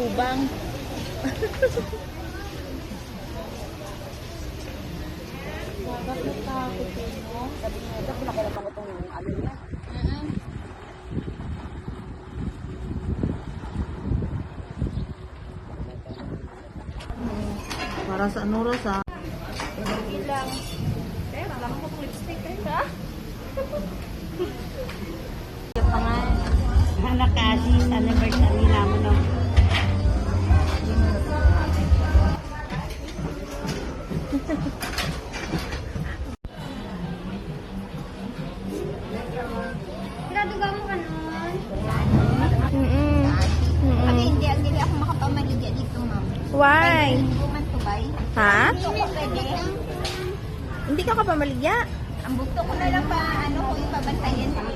tubang. Bakit natakot yun, no? Sabi niya, ito, pinakalaman ko itong ano niya. Para sa ano, Rosa? Hindi lang. Pero, alam ko itong lipstick eh. Ha? Yung pangalan. Anak kasi, sa anniversary namin, no? Graduga mo ka nun. Mm-mm. Hindi ako makapamaligya dito, ma'am. Why? Buman to bay. Ha? Hindi mo pwede. Hindi ka kapamaligya? Ang bukto ko na lang pa, ano ko yung pabantayan. Ano